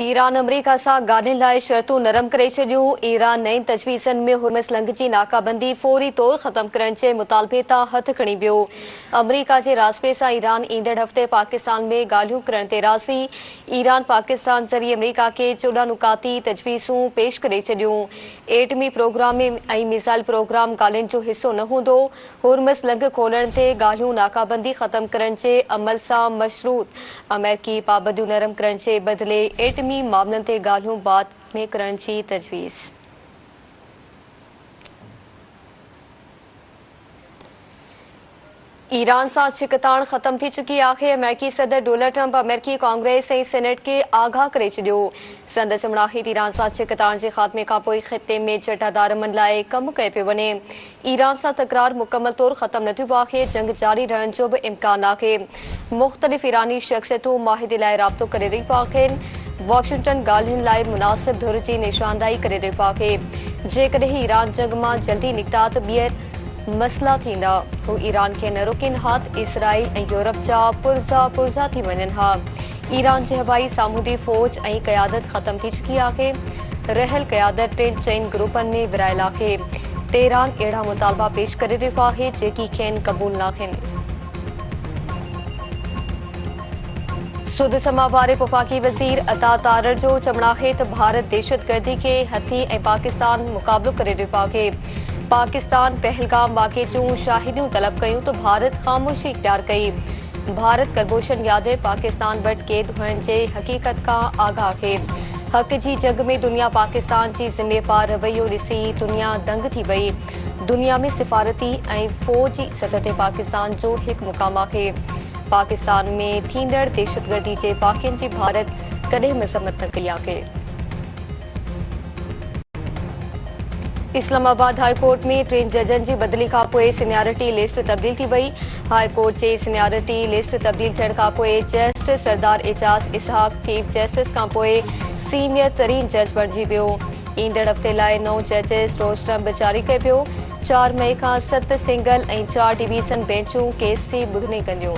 Iran अमरीका सां ॻाल्हियुनि लाइ शर्तूं नरम करे छॾियूं। ईरान नईं तजवीज़नि में हुर्मस लंघ जी नाकाबंदी फौरी तौर ख़तम करण जे मुतालबे तां हथ खणी वियो। अमरीका जे रास्ते सां ईरान ईंदड़ हफ़्ते पाकिस्तान में ॻाल्हियूं करण ते राज़ी। ईरान पाकिस्तान ज़रिए अमरीका खे 14 नुकाती तजवीज़ूं पेश करे छॾियूं। एटमी प्रोग्राम ऐं मिसाइल प्रोग्राम ॻाल्हियुनि जो हिसो न हूंदो। हुर्मस लंघ खोलण ते ॻाल्हियूं नाकाबंदी ख़तम करण जे अमल सां मशरूत। अमेरिकी पाबंदियूं नरम करण जे बदिले एटमी मामलनि ते ॻाल्हियूं बाद में करण जी तजवीज़। ईरान सां छिकताण ख़त्म थी चुकी आहे। अमेरिकी सदर डोनाल्ड ट्रंप अमेरिकी कांग्रेस ऐं सेनेट खे आगाह करे छॾियो। संदसि चमड़ाहित ईरान सां छिकताण जे ख़ात्मे खां पोइ ख़िते में चटादार अमन लाइ कमु कयो पियो वञे। ईरान सां तकरार मुकमल तौरु ख़त्म न थियो आहे। जंग जारी रहण जो बि इम्कान आहे। मुख़्तलिफ़ ईरानी शख़्सियतूं माहिदे लाइ राब्तो करे रहियूं आहिनि। वॉशिंगटन ॻाल्हियुनि लाइ मुनासिब धुर जी निशानदाही करे रहियो आहे। जेकॾहिं ईरान जंग मां जल्दी निकिता त ॿीहर मसइला थींदा। हू ईरान खे न रोकीनि हा त इसराइल ऐं यूरोप जा पुरज़ा थी वञनि हा। ईरान जी हवाई सामूंडी फ़ौज ऐं क़यादत ख़त्म थी चुकी आहे। रहियल क़यादत टिनि चइनि ग्रुपनि में विरहायल आहे। तेहरान अहिड़ा मुतालबा पेश करे रहियो आहे जेकी खेनि क़बूल न आहिनि। सुद समा वारे वफ़ाक़ी वज़ीर अता तारर जो चवणु आहे त भारत दहशतगर्दी खे हथी ऐं पाकिस्तान मुक़ाबिलो करे रहियो आहे। पाकिस्तान पहलगाम वाक़े जूं शाहिदियूं तलब कयूं त भारत ख़ामोशी इख्तियार कई। भारत कुलभूषण यादव पाकिस्तान वटि क़ैद हुअण जे हक़ीक़त खां आगाह आहे। हक़ जी जंग में दुनिया पाकिस्तान जी ज़िम्मेवार रवैयो ॾिसी दुनिया दंग थी वई। दुनिया में सिफ़ारती ऐं फ़ौजी सतह ते पाकिस्तान जो हिकु मुक़ाम आहे। पाकिस्तान में थींदड़ दहशतगर्दी जे वाक़िअनि जी भारत कॾहिं मज़म्मत न कई आहे। इस्लामाबाद हाई कोर्ट में 3 जजनि जी बदिली खां पोइ सीनियरिटी लिस्ट तब्दील थी वई। हाई कोर्ट जे सीनियरिटी लिस्ट तब्दील थियण खां पोइ जस्टिस सरदार एजाज़ इसहाक़ चीफ जस्टिस खां पोइ सीनियर तरीन जज बणिजी वियो। ईंदड़ हफ़्ते लाइ नओं जजिस रोस्टर जारी कयो पियो। 4 मई खां 7 सिंगल ऐं 4 डिवीज़न बेंचूं केस जी ॿुधणी कंदियूं।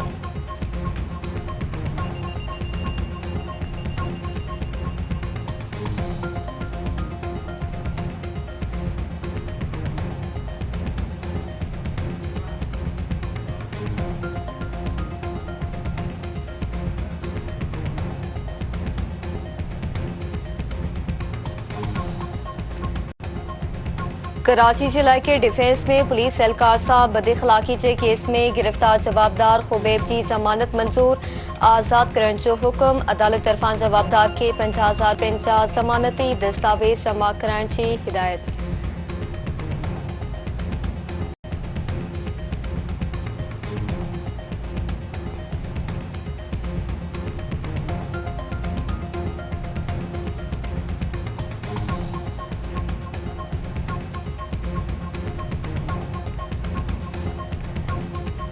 कराची जे इलाइक़े डिफेंस में पुलिस एहलकार सां बदइख़लाक़ी जे केस में गिरफ़्तार जवाबदार खुबैब जी ज़मानत मंज़ूर। आज़ाद करण जो हुकुम। अदालत तरफ़ां जवाबदार खे 50,000 रुपयनि जा ज़मानती दस्तावेज़ जमा कराइण जी हिदायत।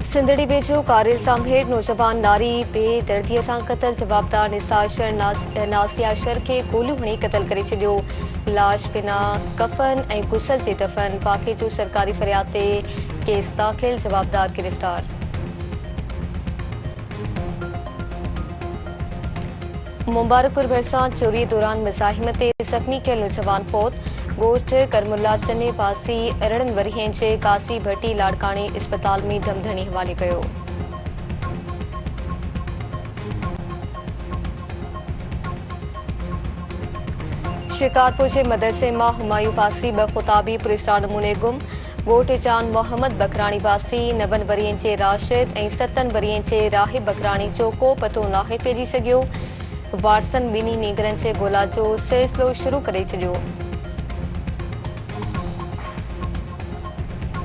सिंधड़ी वेझो कारिल सामहेड़ नौजवान नारी बेदर्दीअ सां क़तल। जवाबदार निसार नासिया शर खे गोलियूं हणी क़तल करे छॾियो। लाश बिना कफ़न ऐं गुसल जे दफ़न। वाक़े जो सरकारी फ़रियाद ते केस दाख़िल। जवाबदार गिरफ़्तार। मुबारकपुर भरिसां चोरी दौरान मुज़ाहिमत ते ज़ख़्मी थियल नौजवान फौत। ॻोठ करमुल्ला चने पासी 18 वरियनि जे कासी भट्टी लाड़काणी इस्पताल में दमधणी हवाले कयो। शिकारपुर जे मदरसे मां हुमायूं पासी 2 ख़ुताबी पुलिसरा नमूने गुम। ॻोठ जान मोहम्मद बकराणी पासी 9 वरियनि जे राशिद ऐं 7 वरियनि जे राहिब बकराणी जो को पतो नाहे पइजी सघियो। वारसन ॿिन्ही नींगरनि जे ॻोल्हा जो सिलसिलो शुरू करे छॾियो।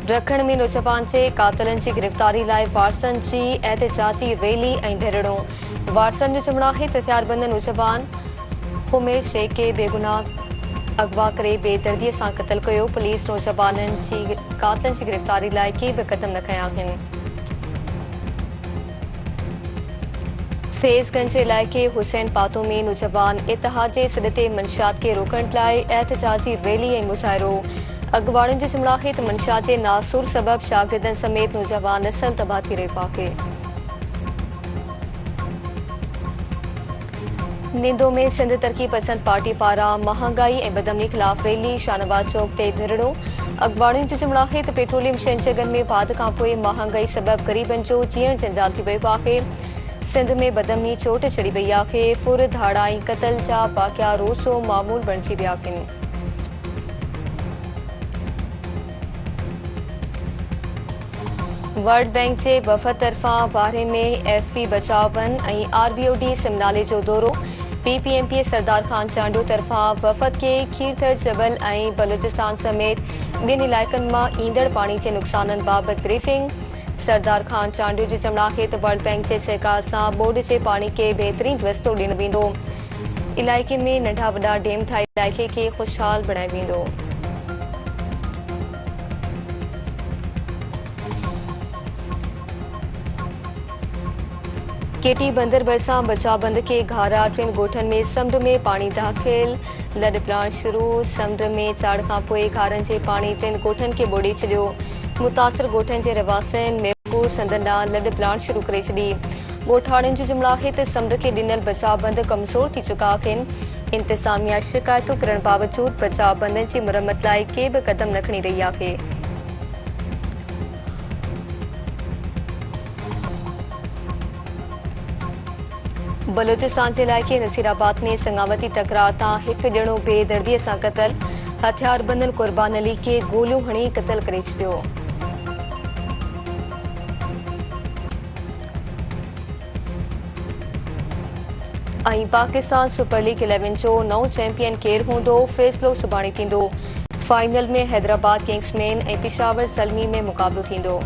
रखण में नौजवान जे कातिलनि जी गिरफ़्तारी लाइ वारसन जी एहतजाजी रैली ऐं धरणो। वारसन जो चवणु आहे त हथियारबंद नौजवान खुमेश शेख खे बेगुनाह अगवा करे बेदर्दीअ सां क़तल कयो। पुलिस नौजवाननि जी कातिलनि जी गिरफ़्तारी लाइ के बि क़दम न खंया आहिनि। फैज़गंज जे इलाइक़े हुसैन पातो में नौजवान इतिहाद जे सॾ ते मंशियात खे रोकण लाइ एहतजाजी रैली ऐं मुज़ाहिरो। अॻवाणियुनि जो चवणु आहे त मंशियात जे नासूर सबबि शागिर्दनि समेत नौजवान नस्ल तबाह थी रहियो आहे। निंदो में सिंध तरक़ी पसंद पार्टी पारां महांगाई ऐं बदमनी ख़िलाफ़ रैली शाहनवाज़ चौक ते धरणो। अख़बारुनि जो चमड़ा आहे त पेट्रोलियम शयुनि जॻहनि में वाध खां पोइ महांगाई सबबि ग़रीबनि जो जीअण जंजाल थी वियो आहे। सिंध में बदमनी चोट चढ़ी वई आहे। फुर धाड़ा ऐं क़त्ल जा वाक़िआ रोज़ो मामूल बणिजी विया आहिनि। वर्ल्ड बैंक जे वफ़द तरफ़ां बारे में एफपी बचावन ऐं आरबीओडी सिमनाले जो दौरो। पीपीएमपी सरदार खान चांडू तरफ़ां वफ़द खे खीरथर जबल ऐं बलूचिस्तान समेत ॿियनि इलाइक़नि मां ईंदड़ पाणी जे नुक़साननि बाबति ब्रीफिंग। सरदार खान चांडू जो चवणु आहे त वर्ल्ड बैंक जे सहकार सां बोर्ड जे पाणी खे बहितरीन रस्तो ॾिनो वेंदो। इलाइक़े में नंढा वॾा डेम ठाहे इलाइक़े खे ख़ुशहाल बणाए वेंदो। केटी बंदर भरिसां बचाव बंद के घारा 3 ॻोठनि में समुंड में पाणी दाख़िल। लॾ प्लांट शुरू। समुंड में चाड़ खां पोइ घारनि जे पाणी 3 ॻोठनि खे ॿोड़े छॾियो। मुतासिर ॻोठनि जे रवासियुनि महफ़ूज़ संदनि ॾांहुं लॾ प्लांट शुरू करे छॾी। ॻोठाणियुनि जो चवणु आहे त समुंड खे ॾिनल बचाव बंद कमज़ोर थी चुका आहिनि। इंतिज़ामिया शिकायतूं करण बावजूदि बचाव बंदनि जी मुरमत लाइ के बि क़दम न खणी रही आहे। बलूचिस्तान जे इलाइक़े नसीराबाद में संगावती तकरार तां हिकु ॼणो बेदर्दीअ सां क़तल। हथियारबंदनि क़ुर्बान अली खे गोलियूं हणी क़तल करे छॾियो। ऐं पाकिस्तान सुपर लीग 11 जो नओं चैंपियन केरु हूंदो, फ़ैसिलो सुभाणे थींदो। फाइनल में हैदराबाद किंग्समैन ऐं पिशावर ज़ल्मी में मुक़ाबिलो थींदो।